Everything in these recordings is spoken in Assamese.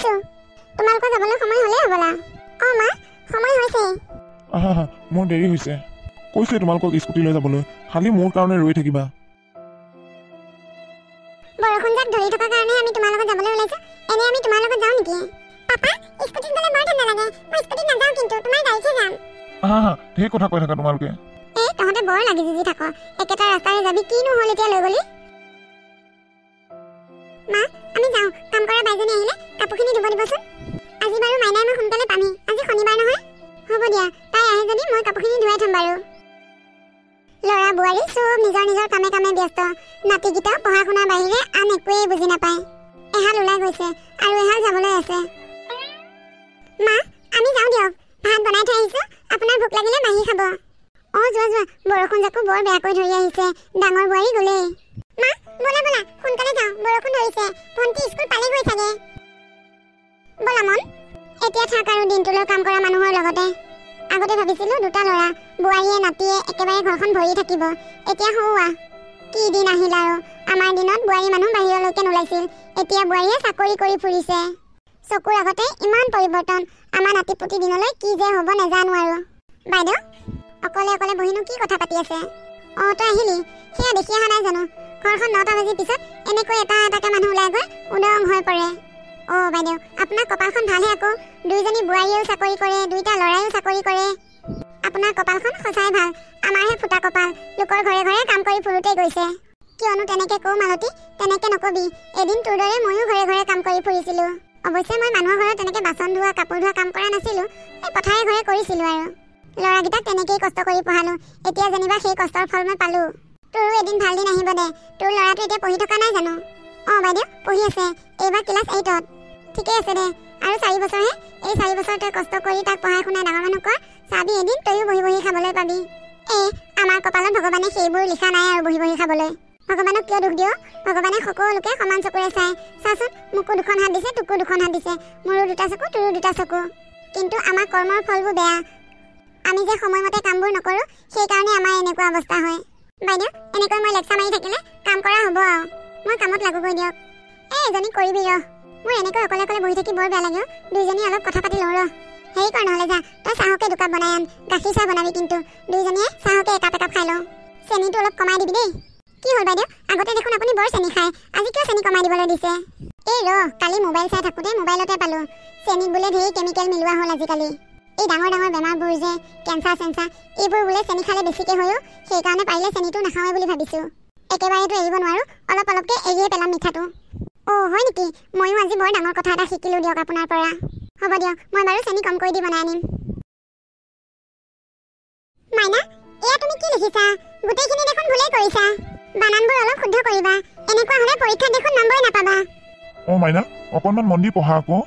আহিছো তোমালোকৰ যাবলৈ সময় হ'লে হ'বলা মা সময় হৈছে আহা মোৰ দেৰি হৈছে কৈছে তোমালোকক স্কুটি লৈ যাবলৈ খালি মোৰ কাৰণে ৰৈ থাকিবা বৰষুণ যাক ধৰি থকা কাৰণে আমি তোমাৰ লগত যাবলৈ ওলাইছো এনে আমি তোমাৰ লগত যাওঁ নেকি পাপা স্কুটিত গ'লে বৰ ঠাণ্ডা লাগে মই স্কুটিত নাযাওঁ কিন্তু তোমাৰ গাড়ীতে যাম আহা ঢেৰ কথা কৈ থাকা তোমালোকে তহঁতে বৰ লাগি জিজি থাক একেটা ৰাস্তাৰে যাবি কিনো হ'ল এতিয়া লৈ গলি মা আমি যাওঁ কাম কৰা বাইজনী আহিলে কাপোৰখিনি ধুব দিবচোন আজি বাৰু মাইনাই মই সোনকালে পামি আজি শনিবাৰ নহয় হ'ব দিয়া তাই আহে যদি মই কাপোৰখিনি ধুৱাই থম বাৰু ল'ৰা বোৱাৰী চব নিজৰ নিজৰ কামে কামে ব্যস্ত নাতিকেইটা পঢ়া শুনাৰ বাহিৰে আন একোৱেই বুজি নাপায় এহাল ওলাই গৈছে আৰু এহাল যাবলৈ আছে মা আমি যাওঁ দিয়ক ভাত বনাই থৈ আহিছো আপোনাৰ ভোক লাগিলে বাঢ়ি খাব যোৱা যোৱা বৰষুণ জাকো বৰ বেয়াকৈ ধৰি আহিছে ডাঙৰ বোৱাৰী গ'লেই মা বলা বলা সোনকালে যাওঁ বৰষুণ ধৰিছে ভণ্টি স্কুল পালেগৈ চাগে বলা মন এতিয়া থাক আৰু দিনটোলৈ কাম কৰা মানুহৰ লগতে আগতে ভাবিছিলো দুটা ল'ৰা বোৱাৰীয়ে নাতিয়ে একেবাৰে ঘৰখন ভৰি থাকিব এতিয়া হওয়া কি দিন আহিল আৰু আমাৰ দিনত বোৱাৰী মানুহ বাহিৰলৈকে নোলাইছিল এতিয়া বোৱাৰীয়ে চাকৰি কৰি ফুৰিছে চকুৰ আগতে ইমান পৰিৱৰ্তন আমাৰ নাতি পুতি দিনলৈ কি যে হ'ব নাজানো আৰু বাইদেউ অকলে অকলে বহিনো কি কথা পাতি আছে তই আহিলি সেয়া দেখি অহা নাই জানো ঘৰখন 9টা বাজিৰ পিছত এনেকৈ এটা এটাকে মানুহ ওলাই গৈ উদং হৈ পৰে বাইদেউ আপোনাৰ কপালখন ভালহে আকৌ দুইজনী বোৱাৰীয়েও চাকৰি কৰে দুইটা ল'ৰাইও চাকৰি কৰে আপোনাৰ কপালখন সঁচাই ভাল আমাৰহে ফুটা কপাল লোকৰ ঘৰে ঘৰে কাম কৰি ফুৰোতে গৈছে কিয়নো তেনেকে কওঁ মালতী তেনেকে নকবি এদিন তোৰ দৰে ময়ো ঘৰে ঘৰে কাম কৰি ফুৰিছিলো অৱশ্যে মই মানুহৰ ঘৰত তেনেকে বাচন ধোৱা কাপোৰ ধোৱা কাম কৰা নাছিলো এই পথাৰে ঘৰে কৰিছিলো আৰু ল'ৰাকেইটাক তেনেকেই কষ্ট কৰি পঢ়ালো এতিয়া যেনিবা সেই কষ্টৰ ফল মই পালো তোৰো এদিন ভাল দিন আহিব দে তোৰ ল'ৰাটো এতিয়া পঢ়ি থকা নাই জানো বাইদেউ পঢ়ি আছে এইবাৰ ক্লাছ 8ত ঠিকে আছে দে আৰু 4 বছৰহে এই 4 বছৰ তই কষ্ট কৰি তাক পঢ়াই শুনাই ডাঙৰ মানুহ কৰ চাবি এদিন তয়ো বহি বহি খাবলৈ পাবি আমাৰ কপালত ভগৱানে সেইবোৰ লিখা নাই আৰু বহি বহি খাবলৈ ভগৱানক কিয় দুখ দিয় ভগৱানে সকলোকে সমান চকুৰে চাই চাচোন মোকো 2খন হাত দিছে তোকো 2খন হাত দিছে মোৰো 2টা চকু তোৰো 2টা চকু কিন্তু আমাৰ কৰ্মৰ ফলবোৰ বেয়া আমি যে সময়মতে কামবোৰ নকৰো সেইকাৰণে আমাৰ এনেকুৱা অৱস্থা হয় বাইদেউ এনেকৈ মই লেকচা মাৰি থাকিলে কাম কৰা হ'ব আৰু মই কামত লাগোগৈ দিয়ক এজনী কৰিবি ৰ মোৰ এনেকৈ অকলে অকলে বহি থাকি বৰ বেয়া লাগে দুইজনী অলপ কথা পাতি লওঁ ৰ হেৰি কৰ নহ'লে যা তই চাহকে দুকাপ বনাই আন গাখীৰ চাহ বনাবি কিন্তু দুইজনীয়ে চাহকে একাপ একাপ খাই লওঁ চেনিটো অলপ কমাই দিবি দেই কি হ'ল বাইদেউ আগতে দেখোন আপুনি বৰ চেনি খায় আজি কিয় চেনি কমাই দিবলৈ দিছে কালি মোবাইল চাই থাকোঁতে মোবাইলতে পালোঁ চেনিত বোলে ঢেৰ কেমিকেল মিলোৱা হ'ল আজিকালি এই ডাঙৰ ডাঙৰ বেমাৰবোৰ যে কেঞ্চাৰ চেঞ্চাৰ এইবোৰ বোলে চেনি খালে বেছিকৈ হয়ো সেইকাৰণে পাৰিলে চেনিটো নাখাওঁৱে বুলি ভাবিছোঁ একেবাৰেতো এৰিব নোৱাৰোঁ অলপ অলপকৈ এৰিয়ে পেলাম মিঠাটো হয় নেকি ময়ো আজি বৰ ডাঙৰ কথা এটা শিকিলোঁ দিয়ক আপোনাৰ পৰা হ'ব দিয়ক মই বাৰু চেনি কম কৰি দি বনাই আনিম মাইনা এয়া তুমি কি লিখিছা গোটেইখিনি দেখোন ভুলেই কৰিছা বানানবোৰ অলপ শুদ্ধ কৰিবা এনেকুৱা হ'লে পৰীক্ষাত দেখোন নম্বৰে নাপাবা মাইনা অকণমান মন দি পঢ়া আকৌ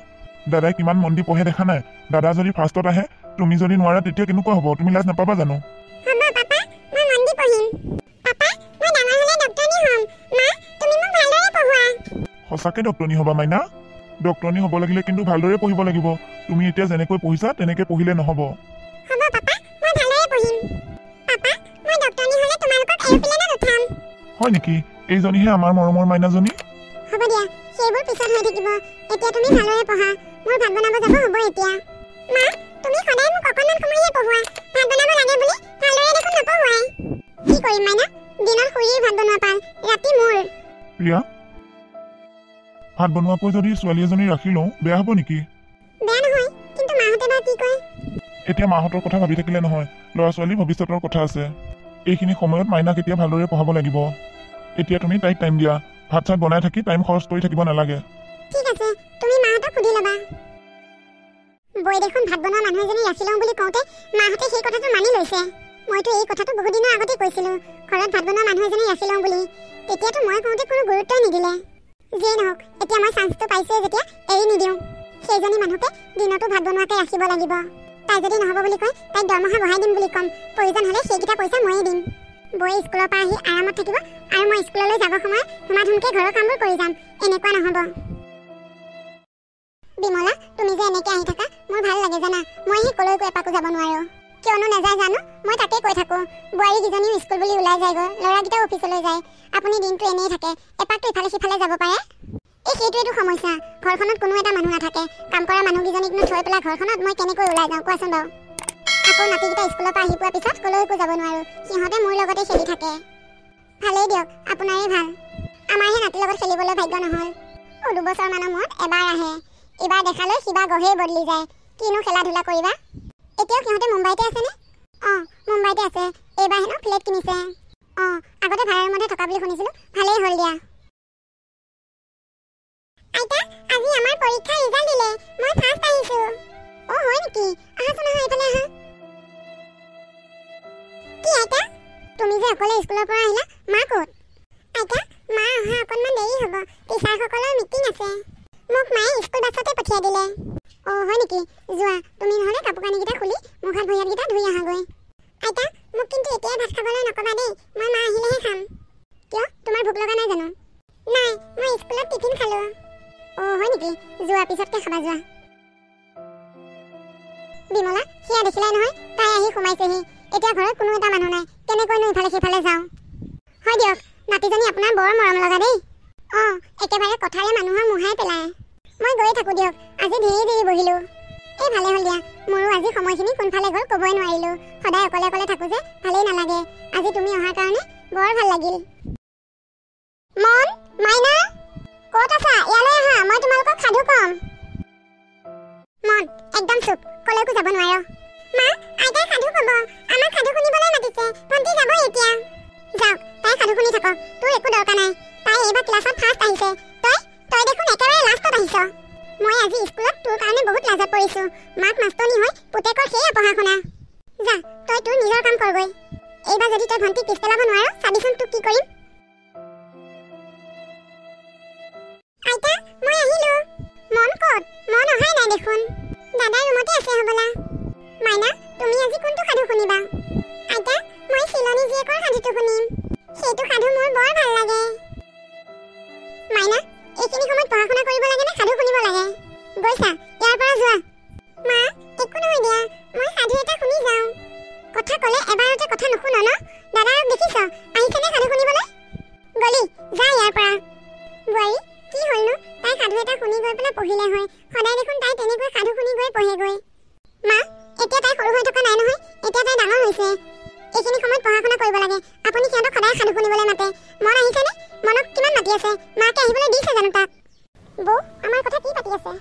দাদাই কিমান মন দি পঢ়ে দেখা নাই দাদা যদি ফাৰ্ষ্টত আহে তুমি যদি নোৱাৰা তেতিয়া কেনেকুৱা হ'ব তুমি লাজ নাপাবা জানো হ'ব পাপা মই মন দি পঢ়িম পাপা মই ডাঙৰ হ'লে ডক্টৰনী হ'ম মা তুমি মোক ভালদৰে পঢ়োৱা সঁচাকৈ ডক্টৰনী হ'বা মাইনা ডক্টৰনী হ'ব লাগিলে কিন্তু ভালদৰে পঢ়িব লাগিব তুমি এতিয়া যেনেকৈ পঢ়িছা তেনেকৈ পঢ়িলে নহ'ব হ'ব পাপা মই ভালদৰে পঢ়িম পাপা মই ডক্টৰনী হ'লে তোমালোকক এৰোপ্লেনত উঠাম হয় নেকি এইজনীহে আমাৰ মৰমৰ মাইনাজনী হ'ব দিয়া সেইবোৰ পিছত হৈ থাকিব এতিয়া তুমি ভালদৰে পঢ়া মোৰ ভাত বনাব যাব হ'ব এতিয়া মা তুমি সদায় মোক অকণমান সময়হে পঢ়োৱা ভাত বনাব লাগে বুলি ভালদৰে দেখোন নপঢ়োৱাই কি কৰিম মাইনা দিনত খুৰীৰ ভাত বনোৱা পাল ৰাতি মোৰ প্ৰিয়া ভাত বনোৱাকৈ যদি ছোৱালী এজনী ৰাখি লওঁ বেয়া হ'ব নেকি বেয়া নহয় কিন্তু মাহঁতে বা কি কয় এতিয়া মাহঁতৰ কথা ভাবি থাকিলে নহয় ল'ৰা ছোৱালীৰ ভৱিষ্যতৰ কথা আছে এইখিনি সময়ত মাইনাক এতিয়া ভালদৰে পঢ়াব লাগিব এতিয়া তুমি তাইক টাইম দিয়া ভাত চাত বনাই থাকি টাইম খৰচ কৰি থাকিব নালাগে ঠিক আছে তুমি মাহঁতক সুধি ল'বা বৈ দেখোন ভাত বনোৱা মানুহ এজনী ৰাখি লওঁ বুলি কওঁতে মাহঁতে সেই কথাটো মানি লৈছে মইতো এই কথাটো বহুত দিনৰ আগতে কৈছিলোঁ ঘৰত ভাত বনোৱা মানুহ এজনী ৰাখি লওঁ বুলি তেতিয়াতো মই কওঁতে কোনো গুৰুত্বই নিদিলে যিয়ে নহওক এতিয়া মই চান্সটো পাইছোৱে যেতিয়া এৰি নিদিওঁ সেইজনী মানুহকে দিনতো ভাত বনোৱাকৈ ৰাখিব লাগিব তাই যদি নহ'ব বুলি কয় তাইক দৰমহা বঢ়াই দিম বুলি ক'ম প্ৰয়োজন হ'লে সেইকেইটা পইচা ময়ে দিম বৈ স্কুলৰ পৰা আহি আৰামত থাকিব আৰু মই স্কুললৈ যাব সময়ত ধুমাধুমকৈ ঘৰৰ কামবোৰ কৰি যাম এনেকুৱা নহ'ব বিমলা তুমি যে এনেকৈ আহি থাকা মোৰ ভাল লাগে জানা মই সেই কলৈকো এপাকো যাব নোৱাৰোঁ কিয়নো নাযায় জানো মই তাকে কৈ থাকোঁ বোৱাৰীকেইজনীও স্কুল বুলি ওলাই যায়গৈ ল'ৰাকেইটাও অফিচলৈ যায় আপুনি দিনটো এনেই থাকে এপাকটো ইফালে সিফালে যাব পাৰে সেইটোৱেটো সমস্যা। ঘৰখনত কোনো এটা মানুহ নাথাকে। কাম কৰা মানুহকেইজনীকনো থৈ পেলাই ঘৰখনত মই কেনেকৈ ওলাই যাওঁ কোৱাচোন বাৰু। আকৌ নাতিকেইটা স্কুলৰ পৰা আহি পোৱাৰ পিছত কলৈকো যাব নোৱাৰো। সিহঁতে মোৰ লগতে খেলি থাকে। ভালেই দিয়ক, আপোনাৰে ভাল। আমাৰহে নাতিৰ লগত খেলিবলৈ ভাগ্য নহ'ল। 2 বছৰমানৰ মূৰত এবাৰ আহে। এইবাৰ দেখালৈ সিবা গঢ়েই বদলি যায়। কিনো খেলা ধূলা কৰিবা। এতিয়াও সিহঁতে মুম্বাইতে আছেনে? মুম্বাইতে আছে। এইবাৰ হেনো ফ্লেট কিনিছে। আগতে ভাড়া ৰুমতে থকা বুলি শুনিছিলোঁ। ভালেই হ'ল দিয়া। আইতা, আজি আমাৰ পৰীক্ষাৰ ৰিজাল্ট দিলে। মই ফাৰ্ষ্ট আহিছোঁ। হয় নেকি? আহাচোন আহা, এইফালে আহা। কি আইতা, তুমি যে অকলে স্কুলৰ পৰা আহিলা, মা ক'ত? আইতা, মা অহা অকণমান দেৰি হ'ব। টিচাৰসকলৰ মিটিং আছে। মোক মায়ে স্কুল বাছতে পঠিয়াই দিলে। হয় নেকি? যোৱা, তুমি নহ'লে কাপোৰ কানিকেইটা খুলি মুখ হাত ভৰি হাতকেইটা ধুই আহাগৈ। আইতা, মোক কিন্তু এতিয়াই ভাত খাবলৈ নকবা দেই। মই মা আহিলেহে খাম। কিয়, তোমাৰ ভোক লগা নাই জানো? নাই, মই স্কুলত টিফিন খালোঁ। হয় নেকি? যোৱা, পিছতকৈ খাবা, যোৱা। বিমলা, সেয়া দেখিলাই নহয়, তাই আহি সোমাইছেহি। এতিয়া ঘৰত কোনো এটা মানুহ নাই। কেনেকৈনো ইফালে সিফালে যাওঁ? হয় দিয়ক, নাতিজনী আপোনাৰ বৰ মৰম লগা দেই। একেবাৰে কথাৰে মানুহৰ মোহাই পেলায়। মই গৈয়ে থাকোঁ দিয়ক। আজি দেৰি বহিলোঁ। এই ভালে হ'ল দিয়া। মোৰো আজি সময়খিনি কোনফালে গ'ল ক'বই নোৱাৰিলোঁ। সদায় অকলে অকলে থাকোঁ যে ভালেই নালাগে। আজি তুমি অহাৰ কাৰণে বৰ ভাল লাগিল। মন, মাইনা, ক'ত আছা? ইয়ালৈ আহা, মই তোমালোকক সাধু ক'ম। মন, একদম চুপ, কলৈকো যাব নোৱাৰো। মা, আইতাই সাধু ক'ব। আমাক সাধু শুনিবলৈ মাতিছে। ভণ্টি যাব এতিয়া। যাওক, তাই সাধু শুনি থাকক। তোৰ একো দৰকাৰ নাই। তাই এইবাৰ ক্লাছত ফাৰ্ষ্ট আহিছে। তই দেখোন একেবাৰে লাষ্টত আহিছ। মই আজি স্কুলত তোৰ কাৰণে বহুত লাজত পৰিছোঁ। মাক মাষ্টৰনী হৈ পুতেকৰ সেয়া পঢ়া শুনা। যা, তই তোৰ নিজৰ কাম কৰগৈ। এইবাৰ যদি তই ভণ্টিক পিছ পেলাব নোৱাৰ, চাবিচোন তোক কি কৰিম। আইতা, মই আহিলোঁ। মন ক'ত? মন অহাই নাই দেখোন। দাদাৰ ৰুমতে আছে হ'বলা। মাইনা, তুমি আজি কোনটো সাধু শুনিবা? আইতা, মই চিলনী জীয়েকৰ সাধুটো শুনিম। সেইটো সাধু মোৰ বৰ ভাল লাগে। মাইনা, এইখিনি সময়ত পঢ়া শুনা কৰিব লাগে নে সাধু শুনিব লাগে? গৈছা, ইয়াৰ পৰা যোৱা। মা, একো নহয় দিয়া, মই সাধু এটা শুনি যাওঁ। কথা ক'লে এবাৰতে কথা নুশুন ন? দাদাক দেখিছ, আহিছেনে সাধু শুনিবলৈ? গলি, যা ইয়াৰ পৰা। বোৱাৰী, কি হ'লনো? তাই সাধু এটা শুনি গৈ পেলাই পঢ়িলে হয়। সদায় দেখোন তাই তেনেকৈ সাধু শুনি গৈ পঢ়েগৈ। মা, এতিয়া তাই সৰু হৈ থকা নাই নহয়। এতিয়া তাই ডাঙৰ হৈছে। এইখিনি সময়ত পঢ়া শুনা কৰিব লাগে। আপুনি সিহঁতক সদায় সাধু শুনিবলৈ মাতে। মন আহিছেনে? মনক কিমান মাতি আছে? মাকে আহিবলৈ দিছে জানো তাক? বৌ, আমাৰ কথা কি পাতি আছে?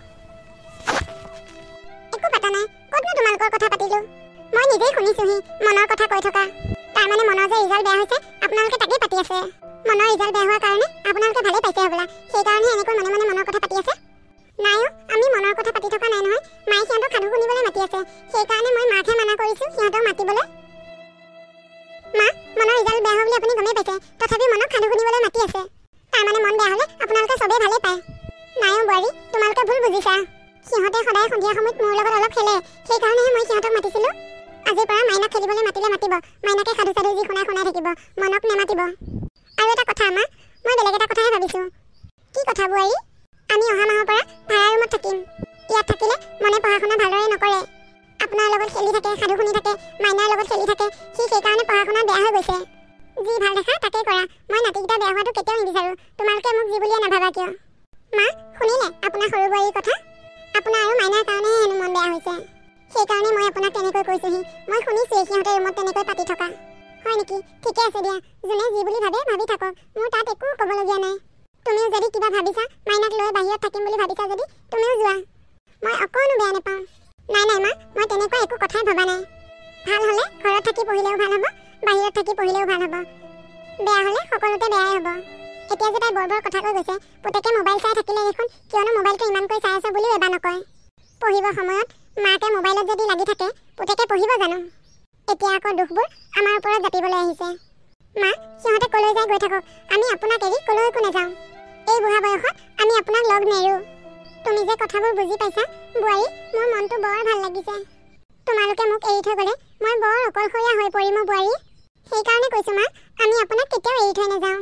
একো পাতা নাই। ক'তনো তোমালোকৰ কথা পাতিলোঁ? মই নিজেই শুনিছোঁহি মনৰ কথা কৈ থকা। তাৰমানে মনৰ যে ৰিজাল্ট বেয়া হৈছে, আপোনালোকে তাকেই পাতি আছে। মনৰ ৰিজাল্ট বেয়া হোৱাৰ কাৰণে আপোনালোকে ভালেই পাইছে হ'বলা। সেইকাৰণে এনেকৈ মনে মনে মনৰ কথা পাতি আছে। নাই, আমি মনৰ কথা পাতি থকা নাই নহয়। মায়ে সিহঁতক সাধু শুনিবলৈ মাতি আছে। সেইকাৰণে মই মাকহে মানা কৰিছোঁ সিহঁতক মাতিবলৈ। মা, মনৰ ৰিজাল্ট বেয়া হোৱা বুলি আপুনি গমেই পাইছে। তথাপিও মনক সাধু শুনিবলৈ মাতি আছে। তাৰমানে মন বেয়া হ'লে আপোনালোকে চবেই ভালেই পায়। নাই বোৱাৰী, তোমালোকে ভুল বুজিছা। সিহঁতে সদায় সন্ধিয়া সময়ত মোৰ লগত অলপ খেলে। সেইকাৰণেহে মই সিহঁতক মাতিছিলোঁ। আজিৰ পৰা মাইনাক খেলিবলৈ মাতিলে মাতিব। মাইনাকে সাধু চাধু যি শুনাই থাকিব, মনক নেমাতিব। আৰু এটা কথা মা, মই বেলেগ এটা কথাহে ভাবিছোঁ। কি কথা বোৱাৰী? আমি অহা মাহৰ পৰা ভাড়া ৰুমত থাকিম। ইয়াত থাকিলে মনে পঢ়া শুনা ভালদৰে নকৰে। আপোনাৰ লগত খেলি থাকে, সাধু শুনি থাকে, মাইনাৰ লগত খেলি থাকে। সি সেইকাৰণে পঢ়া শুনা বেয়া হৈ গৈছে। যি ভাল দেখা তাকেই কৰা। মই নাতিকেইটা বেয়া হোৱাটো কেতিয়াও নিবিচাৰোঁ। তোমালোকে মোক যি বুলিয়ে নাভাবা কিয়। মা, শুনিলে আপোনাৰ সৰু বোৱাৰীৰ কথা? আপোনাৰ আৰু মাইনাৰ কাৰণেহে হেনো মন বেয়া হৈছে। সেইকাৰণে মই আপোনাক তেনেকৈ কৈছোঁহি। মই শুনিছোঁৱেই সিহঁতে ৰুমত তেনেকৈ পাতি থকা। হয় নেকি? ঠিকে আছে দিয়া। যোনে যি বুলি ভাবে ভাবি থাকক। মোৰ তাত একো ক'বলগীয়া নাই। তুমিও যদি কিবা ভাবিছা, মাইনাক লৈ বাহিৰত থাকিম বুলি ভাবিছা যদি তুমিও যোৱা। মই অকণো বেয়া নাপাওঁ। নাই মা, মই তেনেকুৱা একো কথাই ভবা নাই। ভাল হ'লে ঘৰত থাকি পঢ়িলেও ভাল হ'ব, বাহিৰত থাকি পঢ়িলেও ভাল হ'ব। বেয়া হ'লে সকলোতে বেয়াই হ'ব। এতিয়া যে তাই বৰ কথা কৈ গৈছে, পুতেকে মোবাইল চাই থাকিলে দেখোন কিয়নো মোবাইলটো ইমানকৈ চাই আছে বুলিও এবাৰ নকয়। পঢ়িবৰ সময়ত মাকে মোবাইলত যদি লাগি থাকে, পুতেকে পঢ়িব জানো? এতিয়া আকৌ দুখবোৰ আমাৰ ওপৰত জাপিবলৈ আহিছে। মা, সিহঁতে কলৈ যায় গৈ থাকক। আমি আপোনাক এৰি কলৈকো নাযাওঁ। এই বুঢ়া বয়সত আমি আপোনাক লগ নেৰোঁ। তুমি যে কথাবোৰ বুজি পাইছা বোৱাৰী, মোৰ মনটো বৰ ভাল লাগিছে। তোমালোকে মোক এৰি থৈ গ'লে মই বৰ অকলশৰীয়া হৈ পৰিম বোৱাৰী। সেইকাৰণে কৈছোঁ মা, আমি আপোনাক কেতিয়াও এৰি থৈ নাযাওঁ।